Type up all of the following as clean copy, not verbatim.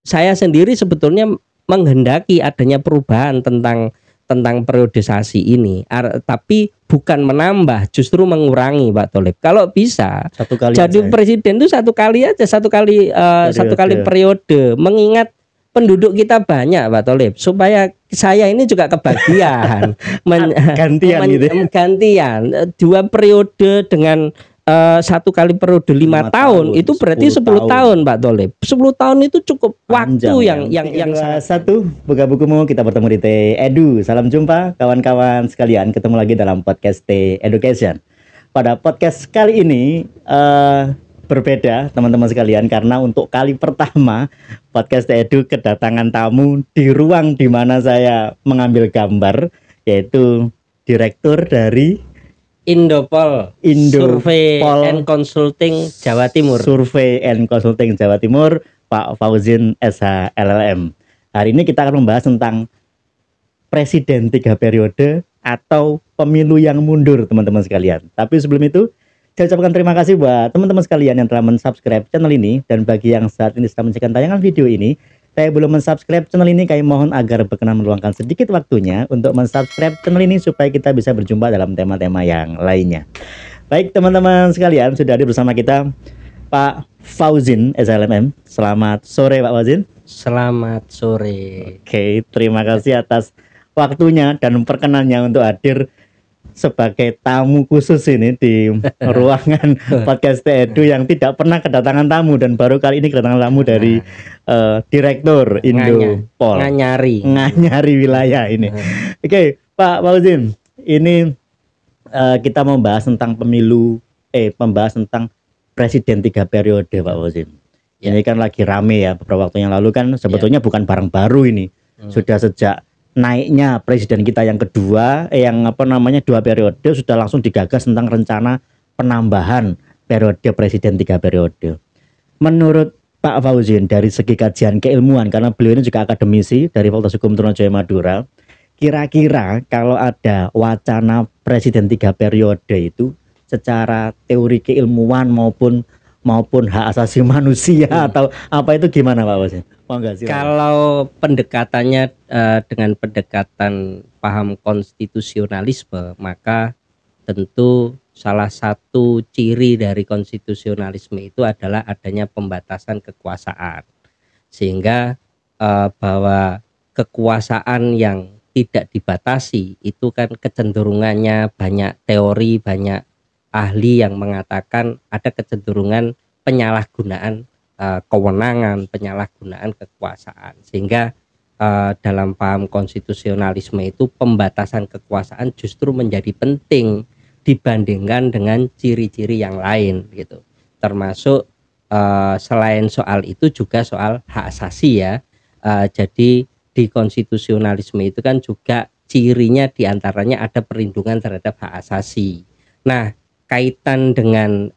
saya sendiri sebetulnya menghendaki adanya perubahan tentang periodisasi ini, tapi bukan menambah, justru mengurangi, Pak Tholib. Kalau bisa satu kali jadi aja. presiden itu satu kali aja, satu kali periode, mengingat penduduk kita banyak, Pak Tholib, supaya saya ini juga kebagian gantian 2 periode dengan satu kali periode 5 tahun itu berarti 10 tahun Pak Tholib. 10 tahun itu cukup waktu yang satu. Buka bukumu, kita bertemu di T-Edu. Salam jumpa kawan-kawan sekalian, ketemu lagi dalam podcast T-Education. Pada podcast kali ini berbeda teman-teman sekalian, karena untuk kali pertama podcast T-Edu kedatangan tamu di ruang di mana saya mengambil gambar, yaitu direktur dari Indopol Survey and Consulting Jawa Timur, Pak Fauzin SH LLM. Hari ini kita akan membahas tentang presiden 3 periode atau pemilu yang mundur, teman-teman sekalian. Tapi sebelum itu, saya ucapkan terima kasih buat teman-teman sekalian yang telah mensubscribe channel ini, dan bagi yang saat ini sedang menyaksikan tayangan video ini saya belum mensubscribe channel ini, kami mohon agar berkenan meluangkan sedikit waktunya untuk mensubscribe channel ini supaya kita bisa berjumpa dalam tema-tema yang lainnya. Baik teman-teman sekalian, sudah ada bersama kita Pak Fauzin SLMM. Selamat sore Pak Fauzin. Selamat sore. Oke, terima kasih atas waktunya dan perkenannya untuk hadir sebagai tamu khusus ini di ruangan podcast T-Edu yang tidak pernah kedatangan tamu, dan baru kali ini kedatangan tamu dari direktur Indopol nganyari wilayah ini. Oke, Pak Fauzin, ini kita membahas tentang membahas tentang presiden 3 periode, Pak Fauzin. Ini kan lagi rame ya, beberapa waktu yang lalu kan sebetulnya bukan barang baru ini. Sudah sejak naiknya presiden kita yang kedua, 2 periode, sudah langsung digagas tentang rencana penambahan periode presiden 3 periode. Menurut Pak Fauzin, dari segi kajian keilmuan, karena beliau ini juga akademisi dari Fakultas Hukum Trunojoyo Madura, kira-kira kalau ada wacana presiden 3 periode itu secara teori keilmuan maupun hak asasi manusia atau apa itu gimana Pak Fauzin? Kalau pendekatannya dengan pendekatan paham konstitusionalisme, maka tentu salah satu ciri dari konstitusionalisme itu adalah adanya pembatasan kekuasaan, sehingga bahwa kekuasaan yang tidak dibatasi itu kan kecenderungannya, banyak teori, banyak ahli yang mengatakan ada kecenderungan penyalahgunaan kewenangan, penyalahgunaan kekuasaan, sehingga dalam paham konstitusionalisme itu pembatasan kekuasaan justru menjadi penting dibandingkan dengan ciri-ciri yang lain gitu, termasuk selain soal itu juga soal hak asasi ya. Jadi di konstitusionalisme itu kan juga cirinya diantaranya ada perlindungan terhadap hak asasi. Nah, kaitan dengan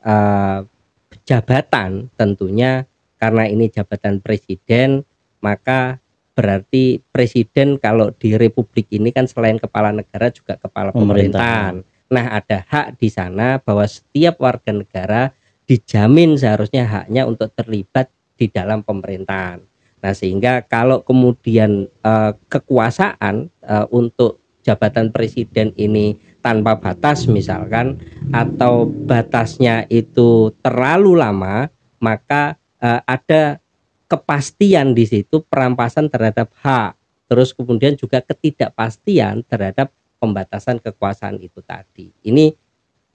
jabatan tentunya, karena ini jabatan presiden, maka berarti presiden kalau di republik ini kan selain kepala negara juga kepala pemerintahan. Nah, ada hak di sana bahwa setiap warga negara dijamin seharusnya haknya untuk terlibat di dalam pemerintahan. Nah, sehingga kalau kemudian kekuasaan untuk jabatan presiden ini tanpa batas misalkan, atau batasnya itu terlalu lama, maka ada kepastian di situ, perampasan terhadap hak, terus kemudian juga ketidakpastian terhadap pembatasan kekuasaan itu tadi. Ini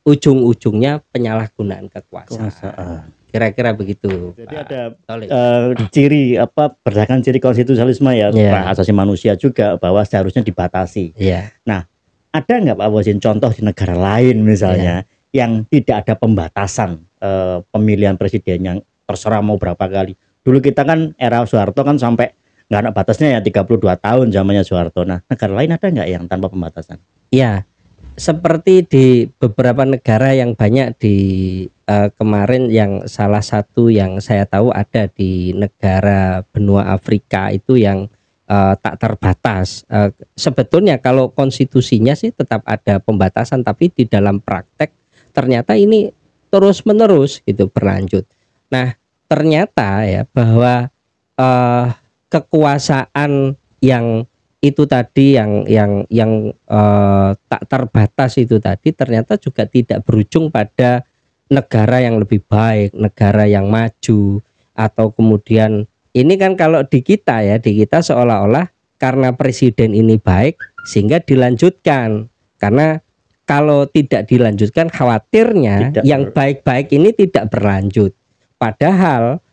ujung-ujungnya penyalahgunaan kekuasaan. Kira-kira begitu. Jadi ada ciri berdasarkan ciri konstitusionalisme ya, hak asasi manusia juga bahwa seharusnya dibatasi. Nah, ada nggak Pak Fauzin contoh di negara lain misalnya yang tidak ada pembatasan pemilihan presiden yang terserah mau berapa kali? Dulu kita kan era Soeharto kan sampai nggak ada batasnya ya, 32 tahun zamannya Soeharto. Nah, negara lain ada nggak yang tanpa pembatasan? Ya, seperti di beberapa negara yang banyak di kemarin, yang salah satu yang saya tahu ada di negara benua Afrika itu yang tak terbatas. Sebetulnya kalau konstitusinya sih tetap ada pembatasan, tapi di dalam praktek ternyata ini terus-menerus gitu berlanjut. Nah, ternyata ya bahwa kekuasaan yang itu tadi yang tak terbatas itu tadi ternyata juga tidak berujung pada negara yang lebih baik, negara yang maju, atau kemudian ini kan kalau di kita seolah-olah karena presiden ini baik sehingga dilanjutkan, karena kalau tidak dilanjutkan khawatirnya Tidak yang baik-baik ini tidak berlanjut, padahal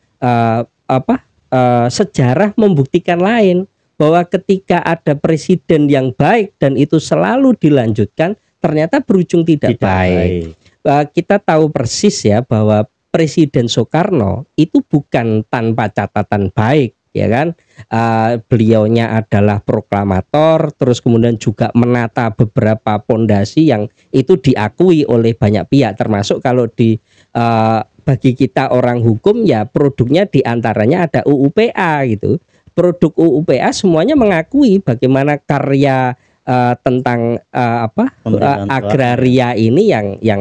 sejarah membuktikan lain, bahwa ketika ada presiden yang baik dan itu selalu dilanjutkan ternyata berujung tidak baik. Kita tahu persis ya bahwa Presiden Soekarno itu bukan tanpa catatan baik, ya kan. Beliaunya adalah proklamator, terus kemudian juga menata beberapa pondasi yang itu diakui oleh banyak pihak, termasuk kalau di bagi kita orang hukum ya produknya diantaranya ada UU-PA gitu. Produk UU-PA semuanya mengakui bagaimana karya tentang agraria ini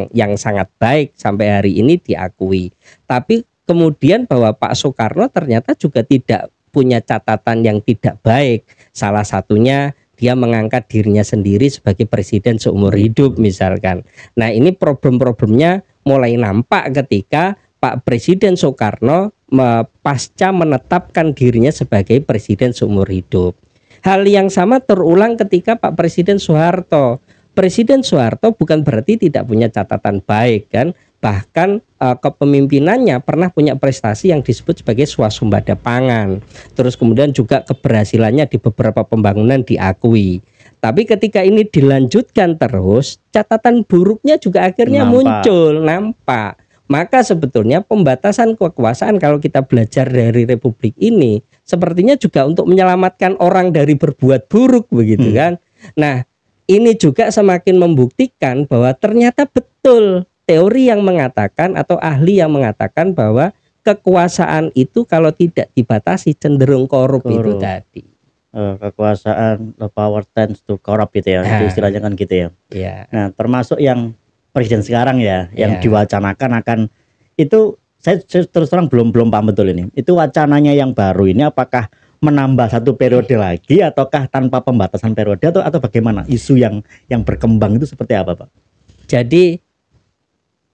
yang sangat baik sampai hari ini diakui. Tapi kemudian bahwa Pak Soekarno ternyata juga tidak punya catatan yang tidak baik. Salah satunya dia mengangkat dirinya sendiri sebagai presiden seumur hidup misalkan. Nah, ini problem-problemnya mulai nampak ketika Pak Presiden Soekarno pasca menetapkan dirinya sebagai presiden seumur hidup. Hal yang sama terulang ketika Pak Presiden Soeharto. Presiden Soeharto bukan berarti tidak punya catatan baik kan, bahkan kepemimpinannya pernah punya prestasi yang disebut sebagai swasembada pangan. Terus kemudian juga keberhasilannya di beberapa pembangunan diakui. Tapi ketika ini dilanjutkan terus, catatan buruknya juga akhirnya nampak. Maka sebetulnya pembatasan kekuasaan kalau kita belajar dari Republik ini sepertinya juga untuk menyelamatkan orang dari berbuat buruk begitu kan. Nah, ini juga semakin membuktikan bahwa ternyata betul teori yang mengatakan atau ahli yang mengatakan bahwa kekuasaan itu kalau tidak dibatasi cenderung korup. Itu tadi. Kekuasaan, the power tends to corrupt gitu ya. Itu istilahnya kan gitu ya. Yeah. Nah, termasuk yang presiden sekarang ya, yang diwacanakan akan itu saya terus terang belum paham betul ini. Itu wacananya yang baru ini apakah menambah satu periode lagi ataukah tanpa pembatasan periode atau bagaimana? Isu yang berkembang itu seperti apa, Pak? Jadi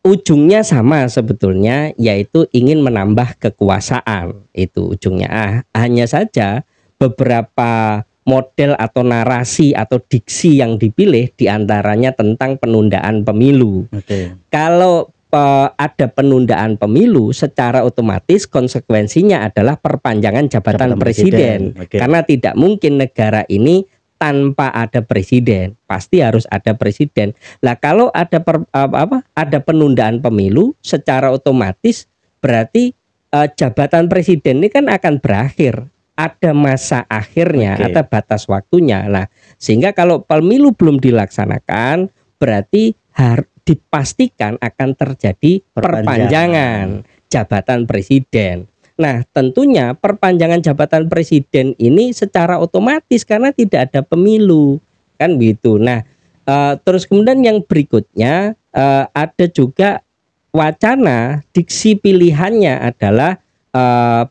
ujungnya sama sebetulnya, yaitu ingin menambah kekuasaan. Itu ujungnya. Hanya saja beberapa model atau narasi atau diksi yang dipilih diantaranya tentang penundaan pemilu. Kalau ada penundaan pemilu, secara otomatis konsekuensinya adalah perpanjangan jabatan presiden. Karena tidak mungkin negara ini tanpa ada presiden, pasti harus ada presiden. Lah kalau ada ada penundaan pemilu, secara otomatis berarti jabatan presiden ini kan akan berakhir. Ada masa akhirnya, ada batas waktunya. Nah, sehingga kalau pemilu belum dilaksanakan, berarti dipastikan akan terjadi perpanjangan jabatan presiden. Nah, tentunya perpanjangan jabatan presiden ini secara otomatis karena tidak ada pemilu, kan begitu. Nah, terus kemudian yang berikutnya ada juga wacana diksi pilihannya adalah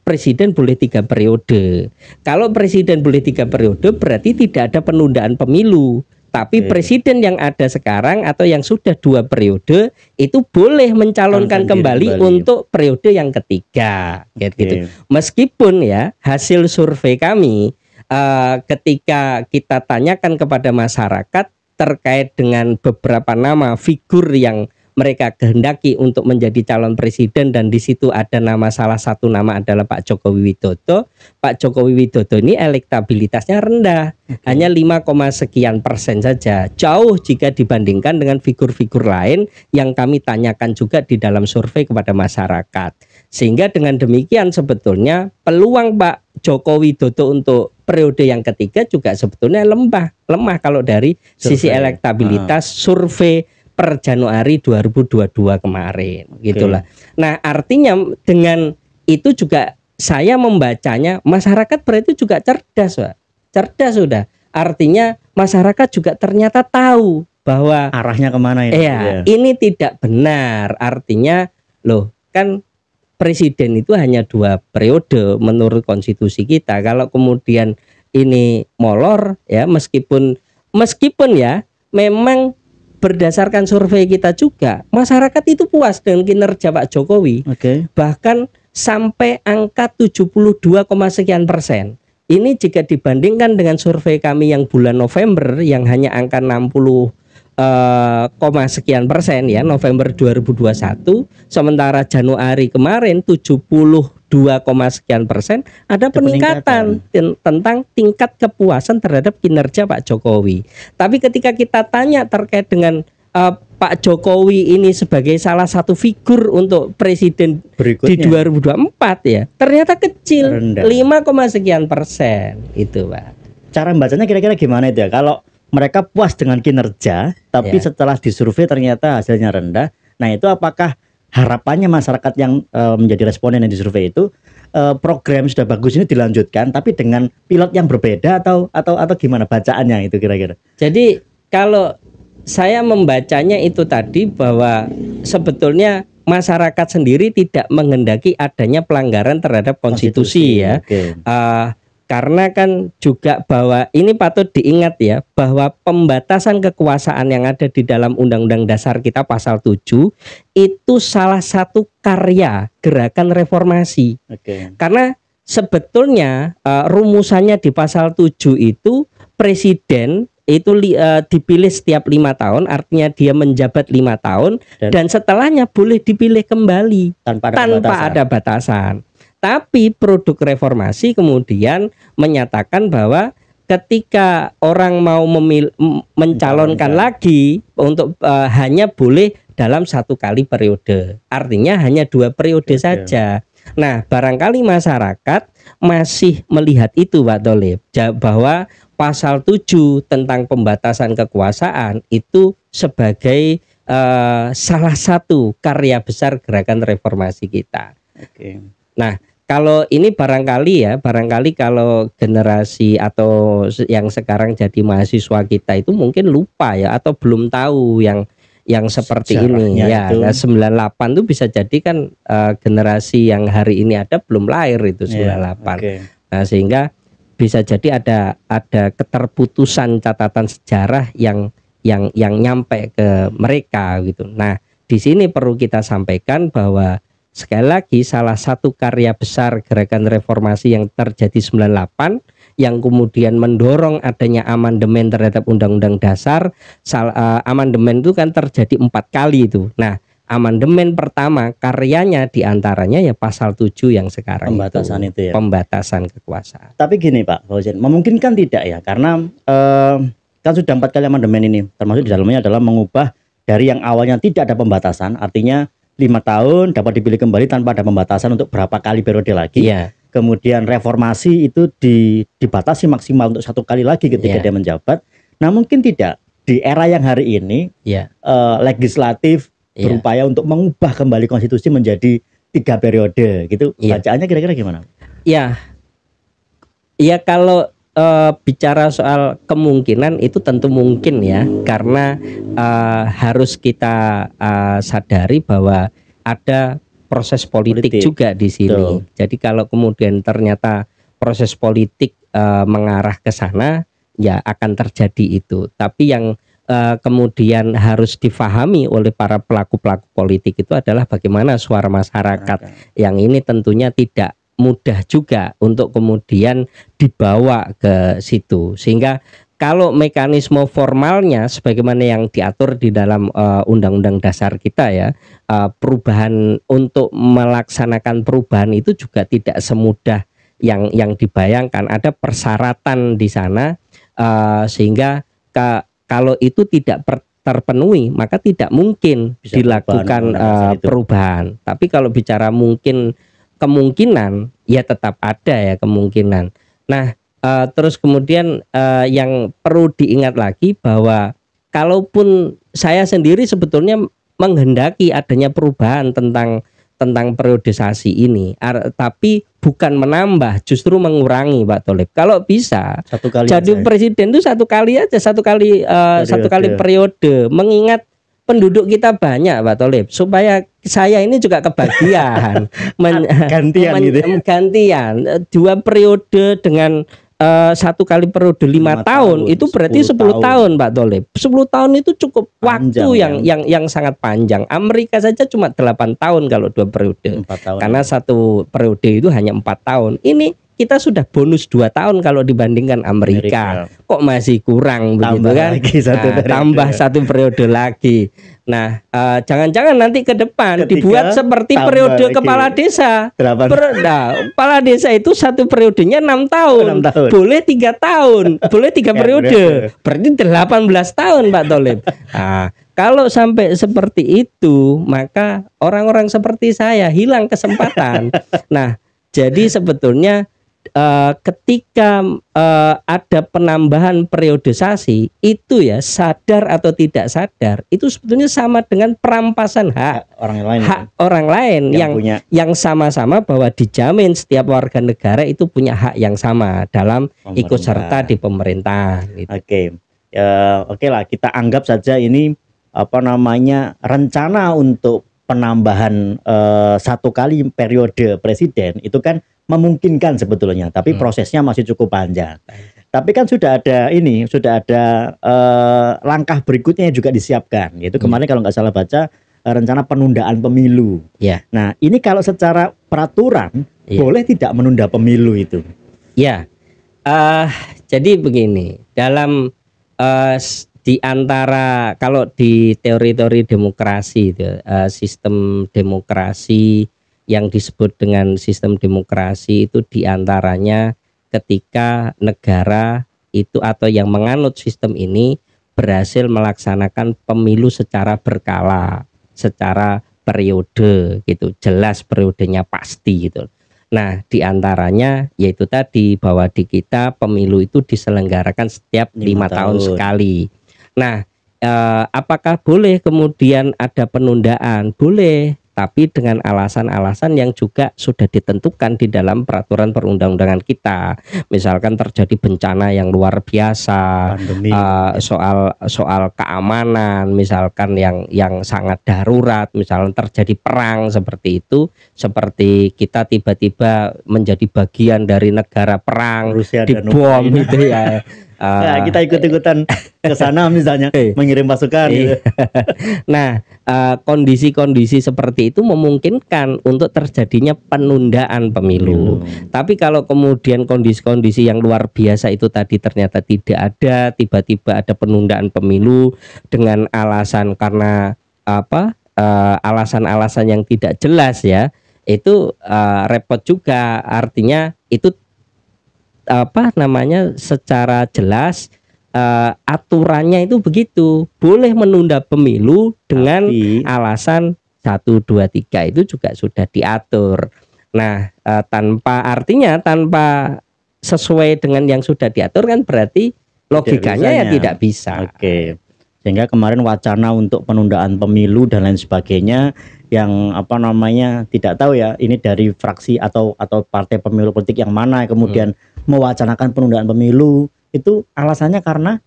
presiden boleh 3 periode. Kalau presiden boleh 3 periode berarti tidak ada penundaan pemilu. Tapi presiden yang ada sekarang atau yang sudah 2 periode itu boleh mencalonkan kembali untuk periode yang ketiga. Gitu. Meskipun ya hasil survei kami ketika kita tanyakan kepada masyarakat terkait dengan beberapa nama figur yang mereka kehendaki untuk menjadi calon presiden dan di situ ada salah satu nama adalah Pak Jokowi Widodo. Pak Jokowi Widodo ini elektabilitasnya rendah, hanya 5, sekian persen saja. Jauh jika dibandingkan dengan figur-figur lain yang kami tanyakan juga di dalam survei kepada masyarakat. Sehingga dengan demikian sebetulnya peluang Pak Jokowi Widodo untuk periode yang ketiga juga sebetulnya lemah kalau dari sisi elektabilitas survei per Januari 2022 kemarin, gitulah. Nah, artinya dengan itu juga saya membacanya masyarakat berarti juga cerdas, Pak. Cerdas sudah. Artinya masyarakat juga ternyata tahu bahwa arahnya kemana ini. Ini tidak benar. Artinya, loh, kan presiden itu hanya 2 periode menurut konstitusi kita. Kalau kemudian ini molor ya, meskipun ya memang berdasarkan survei kita juga masyarakat itu puas dengan kinerja Pak Jokowi. Bahkan sampai angka 72, sekian persen. Ini jika dibandingkan dengan survei kami yang bulan November yang hanya angka 60 sekian persen ya, November 2021, sementara Januari kemarin 72, sekian persen, ada peningkatan tentang tingkat kepuasan terhadap kinerja Pak Jokowi. Tapi ketika kita tanya terkait dengan Pak Jokowi ini sebagai salah satu figur untuk presiden berikutnya di 2024 ya, ternyata kecil, 5, sekian persen itu Pak. Cara membacanya kira-kira gimana itu ya? Kalau mereka puas dengan kinerja, tapi setelah disurvei ternyata hasilnya rendah. Nah itu apakah harapannya masyarakat yang menjadi responden yang disurvei itu program sudah bagus ini dilanjutkan, tapi dengan pilot yang berbeda atau gimana bacaannya itu kira-kira? Jadi kalau saya membacanya itu tadi bahwa sebetulnya masyarakat sendiri tidak menghendaki adanya pelanggaran terhadap konstitusi ya. Karena kan juga bahwa ini patut diingat ya, bahwa pembatasan kekuasaan yang ada di dalam Undang-Undang Dasar kita pasal 7 itu salah satu karya gerakan reformasi. Karena sebetulnya rumusannya di pasal 7 itu presiden itu dipilih setiap 5 tahun, artinya dia menjabat 5 tahun dan setelahnya boleh dipilih kembali tanpa ada batasan. Tapi produk reformasi kemudian menyatakan bahwa ketika orang mau mencalonkan lagi untuk hanya boleh dalam 1 kali periode, artinya hanya 2 periode saja. Nah, barangkali masyarakat masih melihat itu Pak Tholib, bahwa pasal 7 tentang pembatasan kekuasaan itu sebagai salah satu karya besar gerakan reformasi kita. Nah, kalau ini barangkali kalau generasi atau yang sekarang jadi mahasiswa kita itu mungkin lupa ya, atau belum tahu yang seperti ini ya. 98 itu bisa jadi kan generasi yang hari ini ada belum lahir itu 98. Nah, sehingga bisa jadi ada keterputusan catatan sejarah yang nyampe ke mereka gitu. Nah, di sini perlu kita sampaikan bahwa sekali lagi salah satu karya besar gerakan reformasi yang terjadi 98 yang kemudian mendorong adanya amandemen terhadap Undang-Undang Dasar. Amandemen itu kan terjadi 4 kali itu. Nah, amandemen pertama karyanya diantaranya ya pasal 7 yang sekarang pembatasan itu ya. Pembatasan kekuasaan. Tapi gini Pak Fauzan, memungkinkan tidak ya, karena kan sudah 4 kali amandemen ini, termasuk di dalamnya adalah mengubah dari yang awalnya tidak ada pembatasan, artinya 5 tahun dapat dipilih kembali tanpa ada pembatasan untuk berapa kali periode lagi. Kemudian reformasi itu dibatasi maksimal untuk 1 kali lagi ketika dia menjabat. Nah, mungkin tidak di era yang hari ini legislatif berupaya untuk mengubah kembali konstitusi menjadi 3 periode gitu. Bacaannya kira-kira gimana? Ya kalau bicara soal kemungkinan itu tentu mungkin ya, karena harus kita sadari bahwa ada proses politik juga di sini. Jadi kalau kemudian ternyata proses politik mengarah ke sana, ya akan terjadi itu. Tapi yang kemudian harus difahami oleh para pelaku-pelaku politik itu adalah bagaimana suara masyarakat, yang ini tentunya tidak mudah juga untuk kemudian dibawa ke situ. Sehingga kalau mekanisme formalnya sebagaimana yang diatur di dalam Undang-Undang Dasar kita ya, perubahan untuk melaksanakan perubahan itu juga tidak semudah yang dibayangkan. Ada persyaratan di sana sehingga kalau itu tidak terpenuhi maka tidak mungkin bisa dilakukan perubahan. Tapi kalau bicara kemungkinan ya tetap ada ya kemungkinan. Nah, terus kemudian yang perlu diingat lagi bahwa kalaupun saya sendiri sebetulnya menghendaki adanya perubahan tentang periodisasi ini, tapi bukan menambah, justru mengurangi Pak Tholib. Kalau bisa jadi presiden itu 1 kali aja, 1 kali periode. Mengingat penduduk kita banyak Pak Tholib, supaya saya ini juga kebagian gantian gitu. Gantian 2 periode dengan 1 kali periode 5 tahun itu berarti 10 tahun Pak Tholib. 10 tahun itu cukup panjang, waktu yang sangat panjang. Amerika saja cuma 8 tahun kalau 2 periode. 4 tahun. Karena 1 periode itu hanya 4 tahun. Ini kita sudah bonus 2 tahun kalau dibandingkan Amerika. Kok masih kurang begitu kan? Tambah 1 periode lagi. Nah, jangan-jangan nanti ke depan dibuat seperti periode kepala desa. Kepala desa itu 1 periodenya 6 tahun. Boleh 3 tahun, boleh 3 periode. Berarti 18 tahun Pak Tholib. Nah, kalau sampai seperti itu, maka orang-orang seperti saya hilang kesempatan. Nah, jadi sebetulnya ketika ada penambahan periodisasi itu ya, sadar atau tidak sadar, itu sebetulnya sama dengan perampasan hak orang lain yang sama-sama bahwa dijamin setiap warga negara itu punya hak yang sama dalam ikut serta di pemerintah gitu. Oke lah, kita anggap saja ini rencana untuk penambahan 1 kali periode presiden itu kan memungkinkan sebetulnya, tapi prosesnya masih cukup panjang. Tapi kan sudah ada langkah berikutnya yang juga disiapkan, yaitu kemarin kalau nggak salah baca rencana penundaan pemilu. Nah, ini kalau secara peraturan boleh tidak menunda pemilu itu? Jadi begini, dalam di antara kalau di teori-teori demokrasi itu, sistem demokrasi yang disebut dengan sistem demokrasi itu diantaranya ketika negara itu atau yang menganut sistem ini berhasil melaksanakan pemilu secara berkala, secara periode gitu, jelas periodenya pasti gitu. Nah, diantaranya yaitu tadi bahwa di kita pemilu itu diselenggarakan setiap 5 tahun sekali. Nah, apakah boleh kemudian ada penundaan? Boleh, tapi dengan alasan-alasan yang juga sudah ditentukan di dalam peraturan perundang-undangan kita. Misalkan terjadi bencana yang luar biasa, soal keamanan, misalkan yang sangat darurat, misalkan terjadi perang seperti itu, seperti kita tiba-tiba menjadi bagian dari negara perang, dibom gitu ya. Kita ikut-ikutan ke sana misalnya mengirim pasukan gitu. Nah, kondisi-kondisi seperti itu memungkinkan untuk terjadinya penundaan pemilu. Tapi kalau kemudian kondisi-kondisi yang luar biasa itu tadi ternyata tidak ada, tiba-tiba ada penundaan pemilu dengan alasan karena alasan-alasan yang tidak jelas ya, itu repot juga. Artinya itu secara jelas aturannya itu begitu, boleh menunda pemilu dengan alasan 1, 2, 3 itu juga sudah diatur. Nah, tanpa sesuai dengan yang sudah diatur kan berarti logikanya ya tidak bisa. Sehingga kemarin wacana untuk penundaan pemilu dan lain sebagainya yang tidak tahu ya ini dari fraksi atau partai pemilu politik yang mana kemudian mewacanakan penundaan pemilu, itu alasannya karena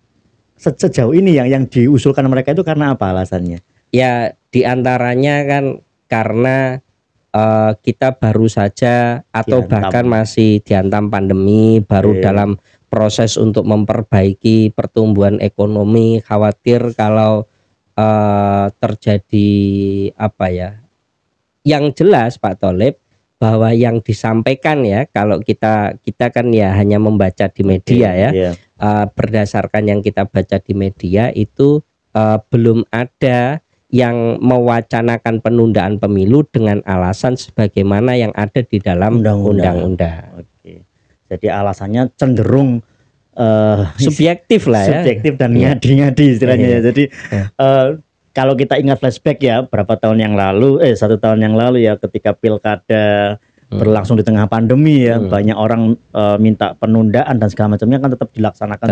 sejauh ini yang diusulkan mereka itu karena apa alasannya? Ya, diantaranya kan karena kita baru saja atau bahkan masih dihantam pandemi, baru dalam proses untuk memperbaiki pertumbuhan ekonomi, khawatir kalau terjadi yang jelas Pak Tholib, bahwa yang disampaikan ya, kalau kita kan ya hanya membaca di media berdasarkan yang kita baca di media itu belum ada yang mewacanakan penundaan pemilu dengan alasan sebagaimana yang ada di dalam undang-undang. Jadi alasannya cenderung subjektif lah ya. Subjektif dan ngadi-ngadi istilahnya ya. Jadi kalau kita ingat flashback ya berapa tahun yang lalu, 1 tahun yang lalu ya, ketika pilkada berlangsung di tengah pandemi ya, banyak orang minta penundaan dan segala macamnya kan tetap dilaksanakan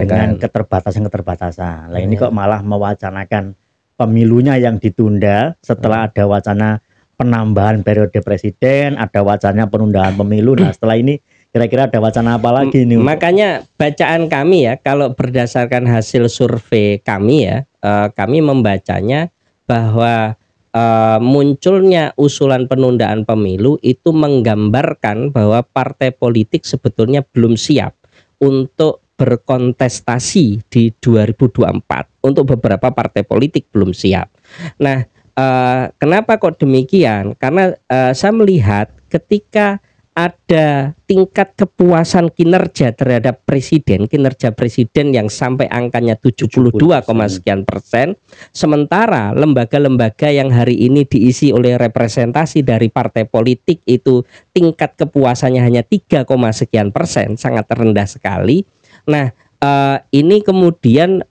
dengan keterbatasan. Nah ini kok malah mewacanakan pemilunya yang ditunda setelah ada wacana penambahan periode presiden, ada wacana penundaan pemilu. Nah setelah ini kira-kira ada wacana apa lagi nih? Makanya bacaan kami ya, kalau berdasarkan hasil survei kami ya, kami membacanya bahwa munculnya usulan penundaan pemilu itu menggambarkan bahwa partai politik sebetulnya belum siap untuk berkontestasi di 2024. Untuk beberapa partai politik belum siap. Nah, kenapa kok demikian? Karena saya melihat ketika ada tingkat kepuasan kinerja terhadap presiden, kinerja presiden yang sampai angkanya 72, sekian persen, sementara lembaga-lembaga yang hari ini diisi oleh representasi dari partai politik itu tingkat kepuasannya hanya 3, sekian persen, sangat rendah sekali. Nah, ini kemudian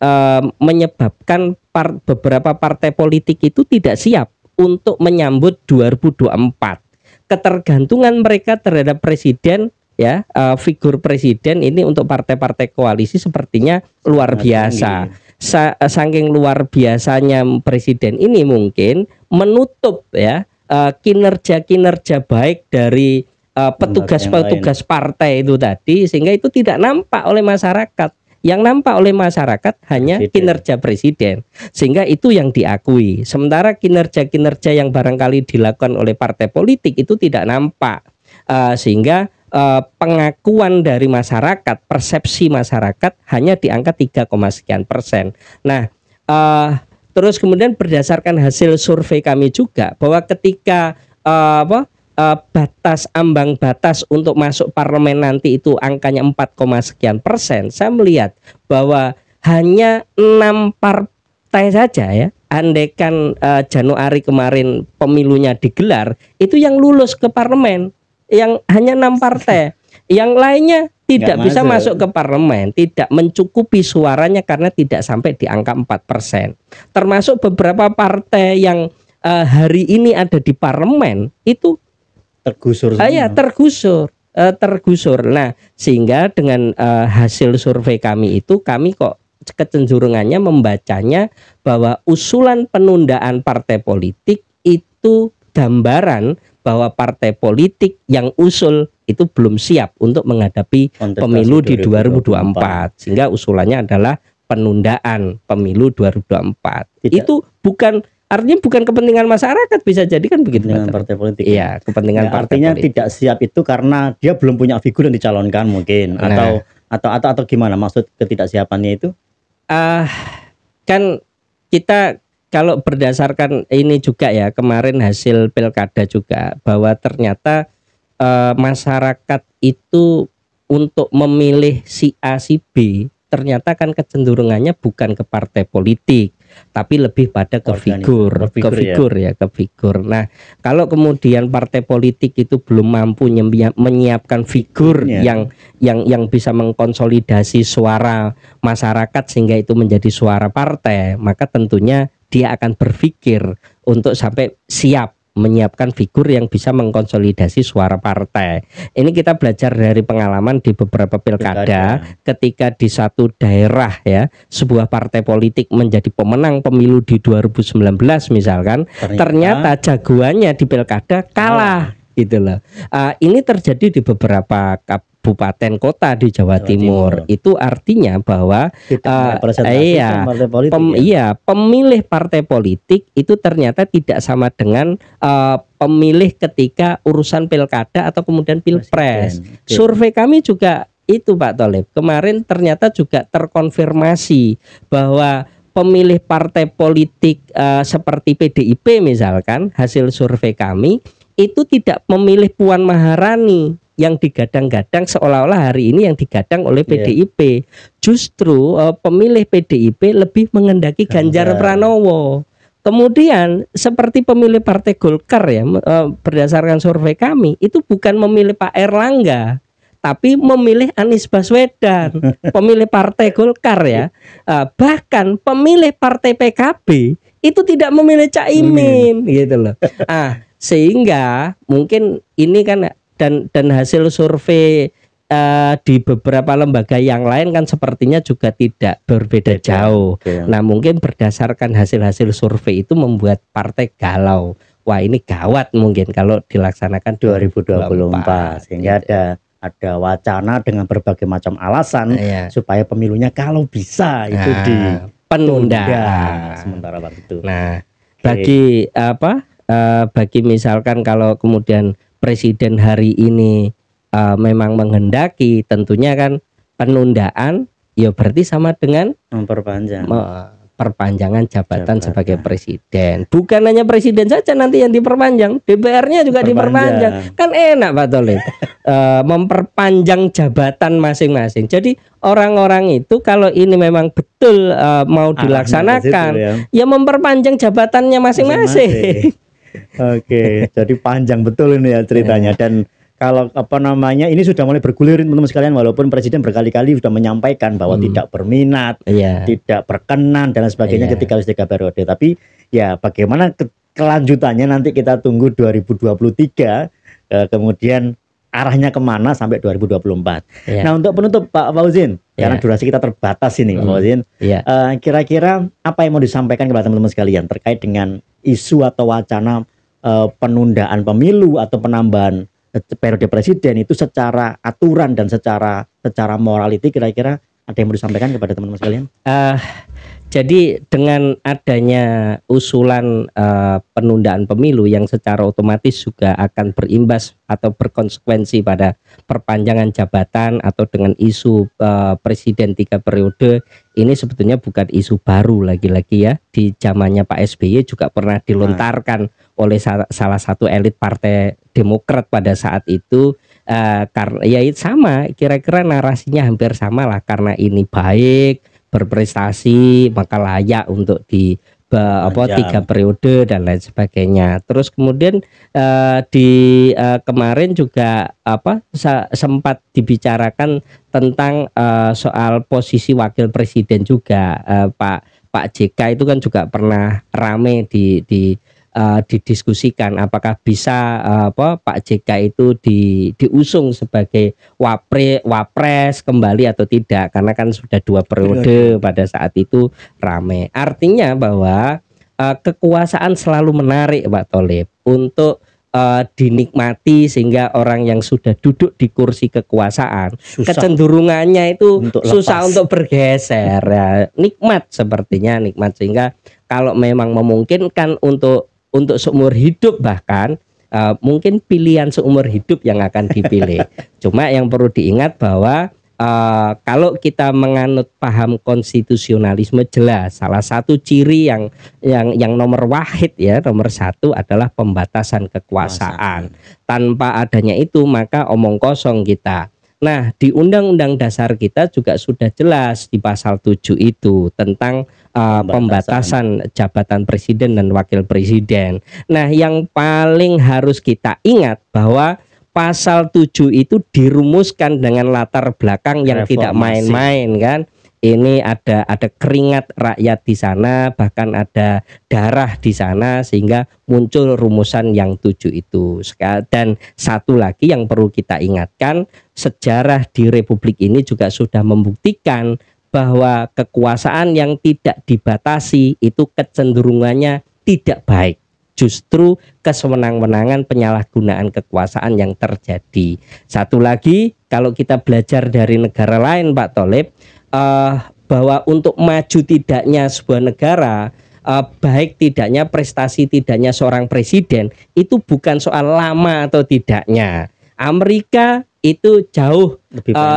menyebabkan beberapa partai politik itu tidak siap untuk menyambut 2024. Ketergantungan mereka terhadap presiden, ya, figur presiden ini untuk partai-partai koalisi sepertinya luar biasa. Saking luar biasanya presiden ini mungkin menutup, ya, kinerja-kinerja baik dari petugas-petugas partai itu tadi, sehingga itu tidak nampak oleh masyarakat. Yang nampak oleh masyarakat hanya kinerja presiden, sehingga itu yang diakui. Sementara kinerja-kinerja yang barangkali dilakukan oleh partai politik itu tidak nampak, sehingga pengakuan dari masyarakat, persepsi masyarakat hanya di angka 3, sekian persen. Nah, terus kemudian berdasarkan hasil survei kami juga bahwa ketika batas ambang batas untuk masuk parlemen nanti itu angkanya 4, sekian persen, saya melihat bahwa hanya 6 partai saja, ya, andaikan Januari kemarin pemilunya digelar, itu yang lulus ke parlemen, yang hanya 6 partai, yang lainnya tidak bisa masuk ke parlemen, tidak mencukupi suaranya karena tidak sampai di angka 4%. Termasuk beberapa partai yang hari ini ada di parlemen itu tergusur. Tergusur. Nah, sehingga dengan hasil survei kami itu, kami kok kecenderungannya membacanya bahwa usulan penundaan partai politik itu gambaran bahwa partai politik yang usul itu belum siap untuk menghadapi pemilu di 2024. Sehingga usulannya adalah penundaan pemilu 2024. Itu artinya bukan kepentingan masyarakat, bisa jadi kan begitu. Kepentingan partai politik. Iya, kepentingan partai artinya politik. Tidak siap itu karena dia belum punya figur yang dicalonkan mungkin, atau gimana maksud ketidaksiapannya itu? Kan kita kalau berdasarkan ini juga, ya, kemarin hasil pilkada juga bahwa ternyata masyarakat itu untuk memilih si A si B ternyata kan kecenderungannya bukan ke partai politik, tapi lebih pada ke figur. Nah, kalau kemudian partai politik itu belum mampu menyiapkan figur yang bisa mengkonsolidasi suara masyarakat sehingga itu menjadi suara partai, maka tentunya dia akan berpikir untuk sampai siap menyiapkan figur yang bisa mengkonsolidasi suara partai. Ini kita belajar dari pengalaman di beberapa pilkada. Ketika di satu daerah, ya, sebuah partai politik menjadi pemenang pemilu di 2019 misalkan, ternyata jagoannya di pilkada kalah, gitu loh. Ini terjadi di beberapa kabupaten kota di Jawa Timur. Itu artinya bahwa pemilih partai politik itu ternyata tidak sama dengan pemilih ketika urusan pilkada atau kemudian pilpres. Survei kami juga itu, Pak Tholib, kemarin ternyata juga terkonfirmasi bahwa pemilih partai politik seperti PDIP misalkan, hasil survei kami itu tidak memilih Puan Maharani yang digadang-gadang seolah-olah hari ini yang digadang oleh PDIP. Justru pemilih PDIP lebih mengendaki Ganjar Pranowo. Kemudian seperti pemilih Partai Golkar, ya, berdasarkan survei kami itu bukan memilih Pak Erlangga, tapi memilih Anies Baswedan. Pemilih Partai Golkar, ya, bahkan pemilih Partai PKB itu tidak memilih Caimin, gitu loh. Sehingga mungkin ini kan dan hasil survei di beberapa lembaga yang lain kan sepertinya juga tidak berbeda jauh. Nah, mungkin berdasarkan hasil-hasil survei itu membuat partai galau. Wah, ini gawat mungkin kalau dilaksanakan 2024. Sehingga ada wacana dengan berbagai macam alasan supaya pemilunya kalau bisa itu penundaan sementara waktu. Nah, bagi bagi misalkan kalau kemudian presiden hari ini memang menghendaki, tentunya kan penundaan ya berarti sama dengan Memperpanjang perpanjangan jabatan sebagai presiden. Bukan hanya presiden saja nanti yang diperpanjang, DPR-nya juga diperpanjang. Kan enak Pak Tholib. Memperpanjang jabatan masing-masing. Jadi orang-orang itu kalau ini memang betul mau dilaksanakan, ya memperpanjang jabatannya masing-masing. Oke, jadi panjang betul ini ya ceritanya. Dan kalau ini sudah mulai bergulir teman-teman sekalian, walaupun presiden berkali-kali sudah menyampaikan bahwa tidak berminat, tidak berkenan dan sebagainya ketika 3 periode. Tapi ya bagaimana kelanjutannya nanti kita tunggu 2023, kemudian arahnya kemana sampai 2024. Nah, untuk penutup Pak Fauzin, karena durasi kita terbatas ini Pak Fauzin, kira-kira apa yang mau disampaikan kepada teman-teman sekalian terkait dengan isu atau wacana penundaan pemilu atau penambahan periode presiden itu secara aturan dan secara morality, kira-kira ada yang mau disampaikan kepada teman-teman sekalian? Jadi dengan adanya usulan penundaan pemilu yang secara otomatis juga akan berimbas atau berkonsekuensi pada perpanjangan jabatan atau dengan isu presiden 3 periode, ini sebetulnya bukan isu baru lagi-lagi ya. Di zamannya Pak SBY juga pernah dilontarkan oleh salah satu elit Partai Demokrat pada saat itu, karena ya sama, kira-kira narasinya hampir sama lah, karena ini baik, berprestasi, maka layak untuk 3 periode dan lain sebagainya. Terus kemudian kemarin juga sempat dibicarakan tentang soal posisi wakil presiden juga. Pak JK itu kan juga pernah rame didiskusikan apakah bisa Pak JK itu diusung sebagai wapres kembali atau tidak, karena kan sudah 2 periode pada saat itu rame. Artinya bahwa kekuasaan selalu menarik Pak Tholib untuk dinikmati, sehingga orang yang sudah duduk di kursi kekuasaan kecenderungannya itu susah untuk bergeser ya. Nikmat sepertinya, sehingga kalau memang memungkinkan untuk seumur hidup, bahkan mungkin pilihan seumur hidup yang akan dipilih. Cuma yang perlu diingat bahwa kalau kita menganut paham konstitusionalisme, jelas salah satu ciri yang nomor wahid ya, nomor 1 adalah pembatasan kekuasaan. Tanpa adanya itu maka omong kosong kita. Nah, di Undang-Undang Dasar kita juga sudah jelas di pasal 7 itu tentang pembatasan jabatan presiden dan wakil presiden. Nah, yang paling harus kita ingat bahwa pasal 7 itu dirumuskan dengan latar belakang yang tidak main-main kan. Ini ada keringat rakyat di sana, bahkan ada darah di sana, sehingga muncul rumusan yang 7 itu. Dan satu lagi yang perlu kita ingatkan, sejarah di Republik ini juga sudah membuktikan bahwa kekuasaan yang tidak dibatasi itu kecenderungannya tidak baik. Justru kesewenang-wenangan, penyalahgunaan kekuasaan yang terjadi. Satu lagi, kalau kita belajar dari negara lain Pak Tholib, bahwa untuk maju tidaknya sebuah negara, baik tidaknya prestasi tidaknya seorang presiden, itu bukan soal lama atau tidaknya. Amerika itu jauh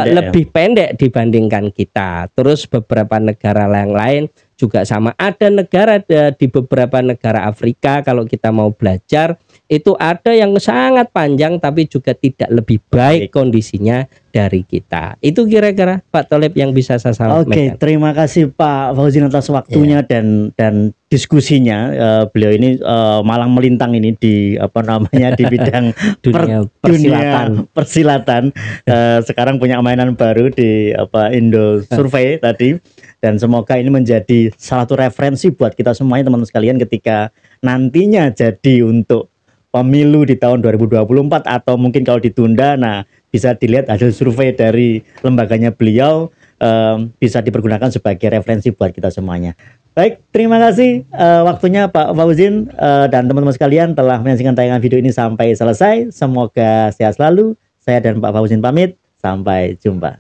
lebih pendek dibandingkan kita. Terus beberapa negara yang lain juga sama. Ada negara di beberapa negara Afrika, kalau kita mau belajar, itu ada yang sangat panjang tapi juga tidak lebih baik kondisinya dari kita. Itu kira-kira Pak Tholib yang bisa saya sampaikan. Oke, terima kasih Pak Fauzin atas waktunya dan diskusinya. Beliau ini malang melintang ini di di bidang dunia persilatan. Sekarang punya mainan baru di Indo Survey tadi, dan semoga ini menjadi salah satu referensi buat kita semuanya teman-teman sekalian ketika nantinya jadi untuk pemilu di tahun 2024 atau mungkin kalau ditunda, nah bisa dilihat hasil survei dari lembaganya beliau, bisa dipergunakan sebagai referensi buat kita semuanya. Baik, terima kasih waktunya Pak Fauzin dan teman-teman sekalian telah menyaksikan tayangan video ini sampai selesai. Semoga sehat selalu. Saya dan Pak Fauzin pamit, sampai jumpa.